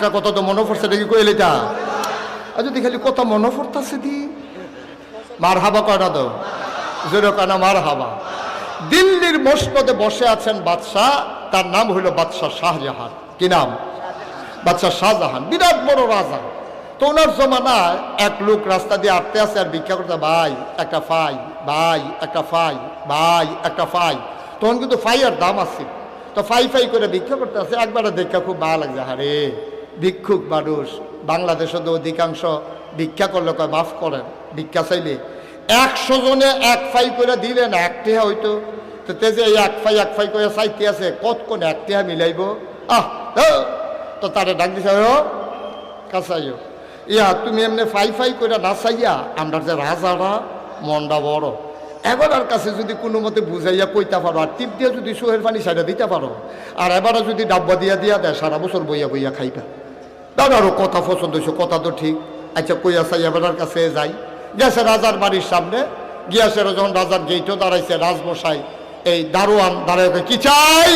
একটা কথা তো মনে পড়ছে দেখি কইলিটা আর যদি খালি কথা মনে পড়তেছে দি মার হাবা কয়টা দাও জোরে কানা মার হাবা। দিল্লির মসনদে বসে আছেন বাদশাহ, তার নাম হইল বাদশাহ শাহজাহান। কি নাম? বাদশাহ শাহজাহান, বিরাট বড় রাজা। তো ওনার জমানায় এক লোক রাস্তা দিয়ে আটতে আসে আর ভিক্ষা করতে, ভাই একটা ফাই, ভাই একটা ফাই, ভাই একটা ফাই। তখন কিন্তু ফাইয়ের দাম আছে, তো ফাই ফাই করে ভিক্ষা করতে আসে। একবারে দেখা খুব ভালো লাগছে, আরে ভিক্ষুক মানুষ। বাংলাদেশে তো অধিকাংশ ভিক্ষা করলে কয় মাফ করেন, ভিক্ষা চাইলে 100 জনে এক ফাই করে দিলেন এক টেহা হইতো। তো তেজে এই এক ফাই করে চাইতে আছে, কতক্ষণ এক টেহা মিলাইব। তো তারে ডাক দিছে, কাছাইও ইয়া তুমি এমনি ফাই করে না চাইয়া আমরা যে রাজারা মনটা বড়, এবারের কাছে যদি কোনো মতে বুঝাইয়া কইতে পারো আর টিপ দিয়ে যদি সোহের পানি সাইডে দিতে পারো আর এবারে যদি ডাব্বা দিয়া দেয় সারা বছর বইয়া বইয়া খাইবা। দাদারও কথা পছন্দ হয়েছে, কথা তো ঠিক। আচ্ছা কইয়া চাই এবারের কাছে যাই। গেছে রাজার বাড়ির সামনে, গিয়াছে যখন রাজার গেইটও দাঁড়াইছে রাজমশাই এই দারোয়ান দাঁড়ায়, কি চাই?